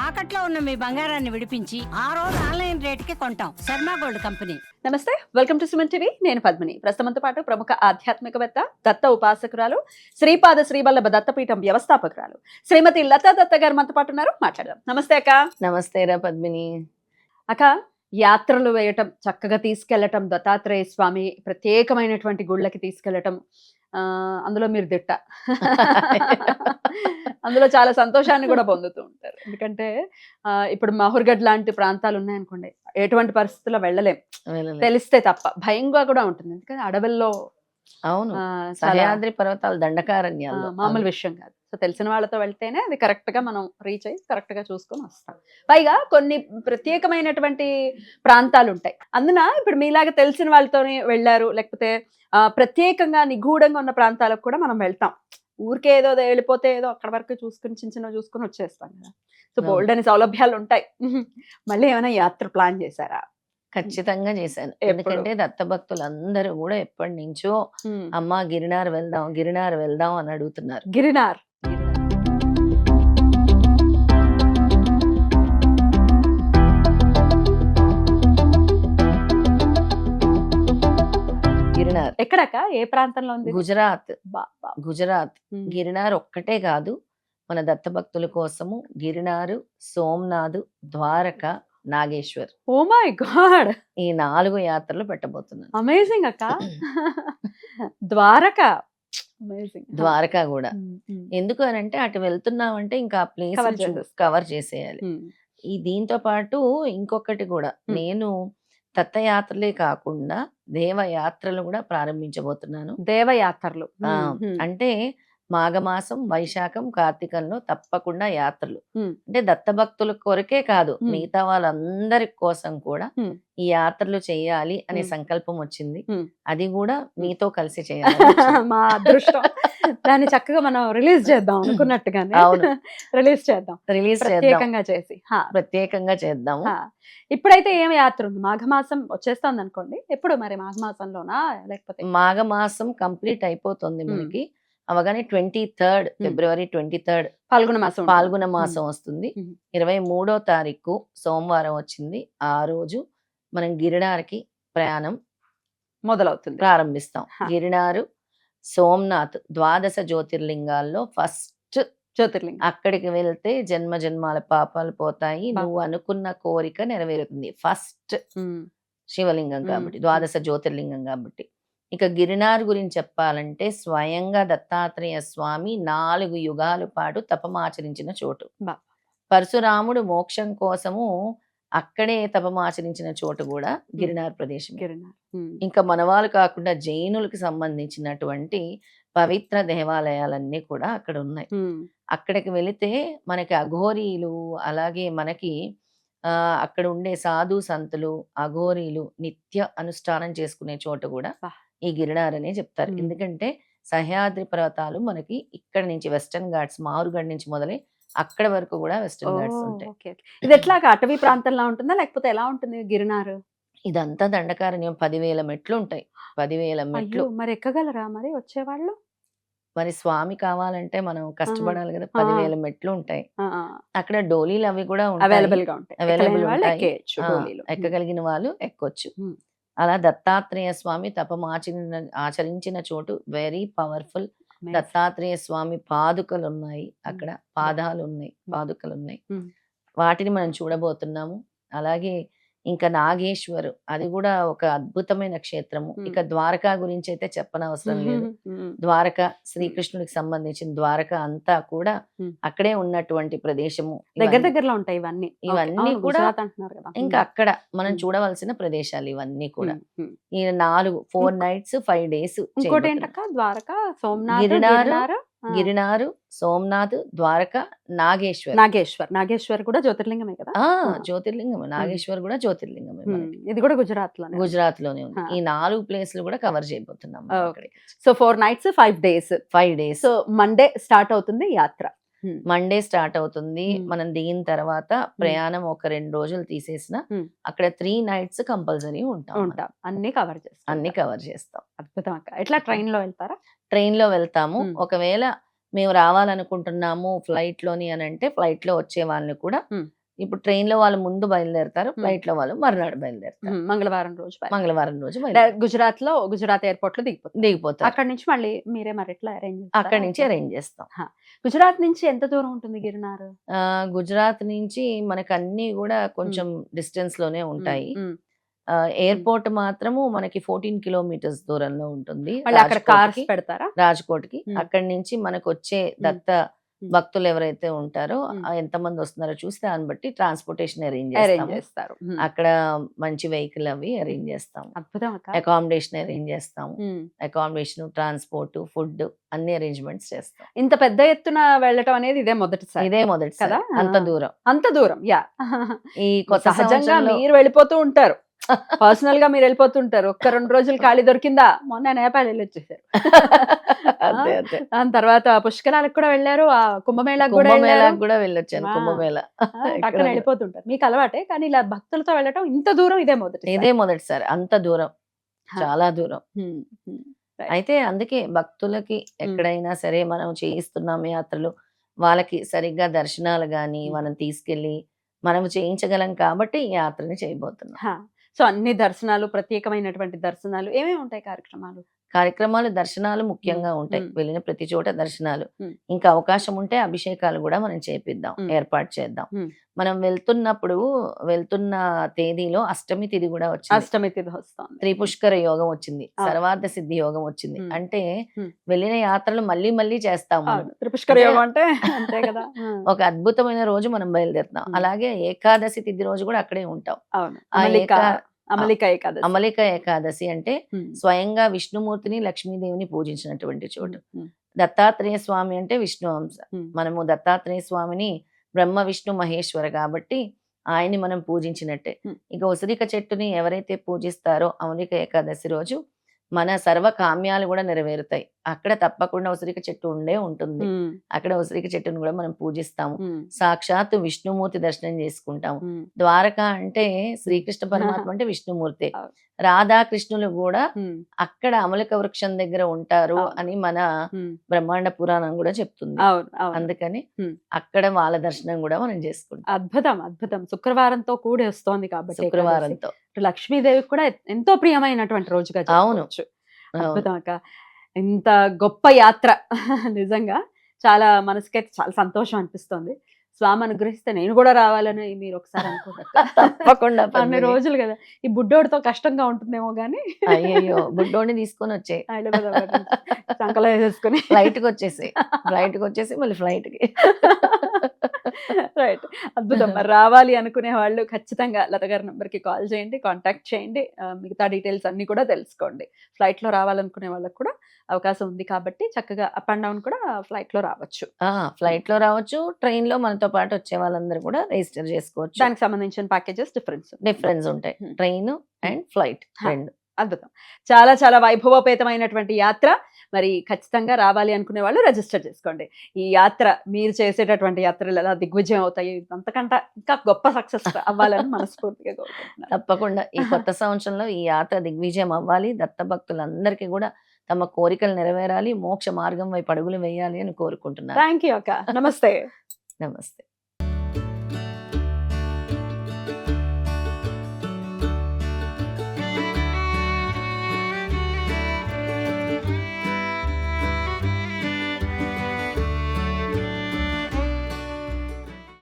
తాకట్లో ఉన్న మీ బంగారాన్ని విడిపించి ఆ రోజు ఆన్లైన్ రేటుకి కొంటాం. Sharma gold company. నమస్తే, వెల్కమ్ టు సుమన్ టీవీ. నేను పద్మిని. ప్రస్తుతంతో పాటు ప్రముఖ ఆధ్యాత్మికవేత్త, దత్త ఉపాసకురాలు, శ్రీపాద శ్రీవల్లభ దత్తపీఠం వ్యవస్థాపకురాలు శ్రీమతి లతా దత్త గారు మనతో పాటు ఉన్నారు. మాట్లాడదాం. నమస్తే అక్క. నమస్తే రా పద్మిని. అక్క, యాత్రలు వేయటం, చక్కగా తీసుకెళ్లటం, దత్తాత్రేయ స్వామి ప్రత్యేకమైనటువంటి గుళ్ళకి తీసుకెళ్లటం, అందులో మీరు దిట్ట. అందులో చాలా సంతోషాన్ని కూడా పొందుతూ ఉంటారు. ఎందుకంటే ఇప్పుడు మహుర్గఢ్ లాంటి ప్రాంతాలు ఉన్నాయనుకోండి, ఎటువంటి పరిస్థితుల్లో వెళ్ళలేం, తెలిస్తే తప్ప. భయంగా కూడా ఉంటుంది, ఎందుకంటే అడవుల్లో. అవును, సహ్యాద్రి పర్వతాలు దండకారణ్యాలు, మామూలు విషయం కాదు. సో తెలిసిన వాళ్ళతో వెళ్తేనే అది కరెక్ట్ గా మనం రీచ్ అయ్యి కరెక్ట్ గా చూసుకొని వస్తాం. పైగా కొన్ని ప్రత్యేకమైనటువంటి ప్రాంతాలు ఉంటాయి. అందున ఇప్పుడు మీలాగా తెలిసిన వాళ్ళతోనే వెళ్ళారు, లేకపోతే ప్రత్యేకంగా నిగూఢంగా ఉన్న ప్రాంతాలకు కూడా మనం వెళ్తాం. ఊరికే ఏదో వెళ్ళిపోతే ఏదో అక్కడ వరకు చూసుకుని చిన్న చిన్న చూసుకుని వచ్చేస్తాం కదా. సో బోల్డ్ అని సౌలభ్యాలు ఉంటాయి. మళ్ళీ ఏమైనా యాత్ర ప్లాన్ చేశారా? ఖచ్చితంగా చేశాను. ఎందుకంటే దత్త భక్తులందరూ కూడా ఎప్పటి నుంచో అమ్మ గిరినార్ వెళ్దాం, గిరినార్ వెళ్దాం అని అడుగుతున్నారు. గిరినార్ గిరినార్ ఎక్కడక్క? ఏ ప్రాంతంలో ఉంది? గుజరాత్. గుజరాత్. గిరినార్ ఒక్కటే కాదు, మన దత్త భక్తుల కోసము Girnar, Somnath, Dwarka, Nageshwar, oh my god, ఈ 4 యాత్రలు పెట్టబోతున్నాను. అమేజింగ్ అక్క. ద్వారక అమేజింగ్. ద్వారకా కూడా ఎందుకు అని అంటే, అటు వెళ్తున్నామంటే ఇంకా ఆ ప్లేస్ కవర్ చేసేయాలి. ఈ దీంతో పాటు ఇంకొకటి కూడా, నేను దత్తయాత్రలే కాకుండా దేవయాత్రలు కూడా ప్రారంభించబోతున్నాను. దేవయాత్రలు అంటే మాఘమాసం, వైశాఖం, కార్తీకంలో తప్పకుండా యాత్రలు. అంటే దత్త భక్తుల కొరకే కాదు, మిగతా వాళ్ళందరి కోసం కూడా ఈ యాత్రలు చేయాలి అనే సంకల్పం వచ్చింది. అది కూడా మీతో కలిసి చేయాలి. మా అదృష్టం. దాన్ని చక్కగా మనం రిలీజ్ చేద్దాం అనుకున్నట్టుగానే. అవును, రిలీజ్ చేద్దాం. ప్రత్యేకంగా చేసి ప్రత్యేకంగా చేద్దాము. ఇప్పుడైతే ఏం యాత్ర ఉంది? మాఘమాసం వచ్చేస్తుంది అనుకోండి. ఎప్పుడు మరి? మాఘమాసంలోనా లేకపోతే? మాఘమాసం కంప్లీట్ అయిపోతుంది మనకి. అవగానే 23rd ఫిబ్రవరి 23rd పాల్గొన మాసం వస్తుంది. 23వ తారీఖు సోమవారం వచ్చింది. ఆ రోజు మనం గిరినార్కి ప్రయాణం మొదలవుతుంది, ప్రారంభిస్తాం. గిరినారు, సోమనాథ్, 12 జ్యోతిర్లింగాల్లో ఫస్ట్ జ్యోతిర్లింగం. అక్కడికి వెళ్తే జన్మ జన్మాల పాపాలు పోతాయి, నువ్వు అనుకున్న కోరిక నెరవేరుతుంది. ఫస్ట్ శివలింగం కాబట్టి, 12 జ్యోతిర్లింగం కాబట్టి. ఇక గిరినార్ గురించి చెప్పాలంటే, స్వయంగా దత్తాత్రేయ స్వామి 4 యుగాల పాటు తపమాచరించిన చోటు. పరశురాముడు మోక్షం కోసము అక్కడే తపమాచరించిన చోటు కూడా గిరినార్ ప్రదేశం. ఇంకా మనవాళ్ళు కాకుండా జైనులకు సంబంధించినటువంటి పవిత్ర దేవాలయాలన్నీ కూడా అక్కడ ఉన్నాయి. అక్కడికి వెళితే మనకి అఘోరీలు, అలాగే మనకి అక్కడ ఉండే సాధు సంతులు, అఘోరీలు నిత్య అనుష్ఠానం చేసుకునే చోటు కూడా ఈ గిరినార్ అనే చెప్తారు. ఎందుకంటే సహ్యాద్రి పర్వతాలు మనకి ఇక్కడ నుంచి వెస్టర్న్ ఘాట్స్, మారుగఢ్ నుంచి మొదలై అక్కడ వరకు కూడా వెస్టర్న్ ఘాట్స్ ఉంటాయి. ఇది ఎట్లాగా అటవీ ప్రాంతంలో ఉంటుందా లేకపోతే ఎలా ఉంటుంది గిరినార్? ఇదంతా దండకారణ్యం. 10,000 మెట్లు ఉంటాయి. 10,000 మెట్లు. మరి ఎక్కగలరా మరి వచ్చేవాళ్ళు? మరి స్వామి కావాలంటే మనం కష్టపడాలి కదా. 10,000 మెట్లు ఉంటాయి. అక్కడ డోలీలు అవి కూడా అవైలబుల్ గా ఉంటాయి. ఎక్కగలిగిన వాళ్ళు ఎక్కొచ్చు. అలా దత్తాత్రేయ స్వామి ఆచరించిన చోటు వెరీ పవర్ఫుల్. దత్తాత్రేయ స్వామి పాదుకలు ఉన్నాయి అక్కడ, పాదాలు ఉన్నాయి, పాదుకలు ఉన్నాయి. వాటిని మనం చూడబోతున్నాము. అలాగే ఇంకా నాగేశ్వర్, అది కూడా ఒక అద్భుతమైన క్షేత్రము. ఇక ద్వారకా గురించి అయితే చెప్పనవసరం లేదు. ద్వారక శ్రీకృష్ణుడికి సంబంధించిన ద్వారక అంతా కూడా అక్కడే ఉన్నటువంటి ప్రదేశము. దగ్గరలో ఉంటాయి ఇవన్నీ. ఇవన్నీ కూడా ఇంకా అక్కడ మనం చూడవలసిన ప్రదేశాలు ఇవన్నీ కూడా. ఈ 4 nights 5 days. ఇంకోటి ఏంటక్క? ద్వారక, సోమనాథ్, గిరినారు, సోమనాథ్, ద్వారక, నాగేశ్వర్. నాగేశ్వర్ కూడా జ్యోతిర్లింగమే కదా. జ్యోతిర్లింగం. నాగేశ్వర్ కూడా జ్యోతిర్లింగమే. ఇది కూడా గుజరాత్ లోనే ఉంది. ఈ 4 ప్లేస్లు కూడా కవర్ చేయబోతున్నాం. So 4 nights 5 days. 5 days. So Monday start అవుతుంది యాత్ర. మండే స్టార్ట్ అవుతుంది. మనం దిగిన తర్వాత ప్రయాణం ఒక 2 రోజులు తీసేసిన అక్కడ 3 nights కంపల్సరీ ఉంటాం. అన్ని కవర్ చేస్తాం. అద్భుతం అక్క. ఎట్లా ట్రైన్ లో వెళ్తారా? ట్రైన్ లో వెళ్తాము. ఒకవేళ మేము రావాలనుకుంటున్నాము ఫ్లైట్ లోని అని అంటే, ఫ్లైట్ లో వచ్చే వాళ్ళని కూడా ఇప్పుడు ట్రైన్ లో వాళ్ళు ముందు బయలుదేరుతారు, ఫ్లైట్ లో వాళ్ళు మర్నాడు బయలుదేరుతారు. మంగళవారం రోజు మంగళవారం రోజు గుజరాత్ ఎయిర్పోర్ట్ లో దిగిపోతారు. అక్కడ నుంచి మళ్ళీ మీరే మరి ఎట్లా అరేంజ్ అక్కడి నుంచి అరేంజ్ చేస్తాం. గుజరాత్ నుంచి ఎంత దూరం ఉంటుంది గిరినార్? గుజరాత్ నుంచి మనకు అన్ని కూడా కొంచెం డిస్టెన్స్ లోనే ఉంటాయి. ఎయిర్పోర్ట్ మాత్రము మనకి 14 కిలోమీటర్స్ దూరంలో ఉంటుంది అక్కడ కార్స్ పెడతారా రాజ్కోట్ కి. అక్కడి నుంచి మనకు వచ్చే దత్త భక్తులు ఎవరైతే ఉంటారో ఎంతమంది వస్తున్నారో చూసి దాన్ని బట్టి ట్రాన్స్పోర్టేషన్ అరేంజ్ చేస్తారు. అక్కడ మంచి వెహికల్ అవి అరేంజ్ చేస్తాం. అద్భుతం. అకామిడేషన్ అరేంజ్ చేస్తాం. అకామిడేషన్, ట్రాన్స్పోర్ట్, ఫుడ్ అన్ని అరేంజ్మెంట్స్ చేస్తాం. ఇంత పెద్ద ఎత్తున వెళ్ళటం అనేది ఇదే మొదటి కదా. అంత దూరం యా. ఈ కొత్త సహజంగా మీరు వెళ్ళిపోతూ ఉంటారు, పర్సనల్ గా మీరు వెళ్ళిపోతుంటారు. ఒక్క 2 రోజులు ఖాళీ దొరికిందా? మొన్న నేపాల్ వెళ్ళి వచ్చేసారు. దాని తర్వాత పుష్కరాలకు కూడా వెళ్ళారు, ఆ కుంభమేళాకు కూడా వెళ్ళొచ్చాను. కుంభమేళ అక్కడ వెళ్ళిపోతుంటారు. మీకు అలవాటే, కానీ ఇలా భక్తులతో వెళ్ళటం ఇంత దూరం ఇదే మొదటిసారి. అంత దూరం, చాలా దూరం. అయితే అందుకే భక్తులకి ఎక్కడైనా సరే మనం చేయిస్తున్నాం యాత్రలు, వాళ్ళకి సరిగ్గా దర్శనాలు గాని మనం తీసుకెళ్లి మనం చేయించగలం కాబట్టి ఈ యాత్రని చేయబోతున్నాం. సో అన్ని దర్శనాలు, ప్రత్యేకమైనటువంటి దర్శనాలు ఏమేమి ఉంటాయి కార్యక్రమాలు? దర్శనాలు ముఖ్యంగా ఉంటాయి. వెళ్ళిన ప్రతి చోట దర్శనాలు. ఇంకా అవకాశం ఉంటే అభిషేకాలు కూడా మనం చేపిద్దాం, ఏర్పాటు చేద్దాం. మనం వెళ్తున్న తేదీలో అష్టమి తిథి కూడా వచ్చింది. త్రిపుష్కర యోగం వచ్చింది, సర్వార్థ సిద్ధి యోగం వచ్చింది. అంటే వెళ్ళిన యాత్రలు మళ్ళీ మళ్ళీ చేస్తాం. త్రిపుష్కర యోగం అంటే అంతే కదా. ఒక అద్భుతమైన రోజు మనం బయలుదేరుతాం. అలాగే ఏకాదశి తిథి రోజు కూడా అక్కడే ఉంటాం. అమలిక ఏకాదశి అంటే స్వయంగా విష్ణుమూర్తిని, లక్ష్మీదేవిని పూజించినటువంటి చోటు. దత్తాత్రేయ స్వామి అంటే విష్ణు అంశ. మనము దత్తాత్రేయ స్వామిని బ్రహ్మ విష్ణు మహేశ్వర కాబట్టి ఆయన్ని మనం పూజించినట్టే. ఇక ఉసిరిక చెట్టుని ఎవరైతే పూజిస్తారో అమలిక ఏకాదశి రోజు మన సర్వ కామ్యాలు కూడా నెరవేరుతాయి. అక్కడ తప్పకుండా ఉసిరిక చెట్టు ఉంటుంది. అక్కడ ఉసిరిక చెట్టును కూడా మనం పూజిస్తాము. సాక్షాత్ విష్ణుమూర్తి దర్శనం చేసుకుంటాము. ద్వారక అంటే శ్రీకృష్ణ పరమాత్మ అంటే విష్ణుమూర్తి. రాధాకృష్ణులు కూడా అక్కడ అమలిక వృక్షం దగ్గర ఉంటారు అని మన బ్రహ్మాండ పురాణం కూడా చెప్తుంది. అందుకని అక్కడ వాళ్ళ దర్శనం కూడా మనం చేసుకుంటాం. అద్భుతం. శుక్రవారంతో కూడి వస్తోంది కాబట్టి శుక్రవారంతో లక్ష్మీదేవికి కూడా ఎంతో ప్రియమైనటువంటి రోజుగా. అవును. అద్భుతం అక్క. ఇంత గొప్ప యాత్ర నిజంగా చాలా మనసుకైతే చాలా సంతోషం అనిపిస్తోంది. స్వామి అనుగ్రహిస్తే నేను కూడా రావాలని మీరు ఒకసారి అనుకుంటారు. తప్పకుండా. అన్ని రోజులు కదా, ఈ బుడ్డోడితో కష్టంగా ఉంటుందేమో గానీ. అయ్యో, బుడ్డోడిని తీసుకొని వచ్చే సంకలో వేసేసుకుని ఫ్లైట్ కి వచ్చేసి మళ్ళీ ఫ్లైట్ కి. రైట్. అద్భుతం. మరి రావాలి అనుకునే వాళ్ళు ఖచ్చితంగా లత గారి నెంబర్ కి కాల్ చేయండి, కాంటాక్ట్ చేయండి. మిగతా డీటెయిల్స్ అన్ని కూడా తెలుసుకోండి. ఫ్లైట్ లో రావాలనుకునే వాళ్ళకి కూడా అవకాశం ఉంది కాబట్టి చక్కగా అప్ అండ్ డౌన్ కూడా ఫ్లైట్ లో రావచ్చు. ట్రైన్ లో మనతో పాటు వచ్చే వాళ్ళందరూ కూడా రిజిస్టర్ చేసుకోవచ్చు. దానికి సంబంధించిన ప్యాకేజెస్ డిఫరెన్స్ ఉంటాయి. ట్రైన్ అండ్ ఫ్లైట్ రెండు. అద్భుతం. చాలా చాలా వైభవపేతమైనటువంటి యాత్ర. మరి ఖచ్చితంగా రావాలి అనుకునే వాళ్ళు రిజిస్టర్ చేసుకోండి. ఈ యాత్ర మీరు చేసేటటువంటి యాత్రలు ఎలా దిగ్విజయం అవుతాయి, అంతకంటే ఇంకా గొప్ప సక్సెస్ అవ్వాలని మనస్ఫూర్తిగా కోరుకుంటున్నాను. తప్పకుండా ఈ కొత్త సంవత్సరంలో ఈ యాత్ర దిగ్విజయం అవ్వాలి. దత్త భక్తులందరికీ కూడా తమ కోరికలు నెరవేరాలి, మోక్ష మార్గం వైపు అడుగులు వేయాలి అని కోరుకుంటున్నాను. థ్యాంక్ యూ అక్క. నమస్తే. నమస్తే.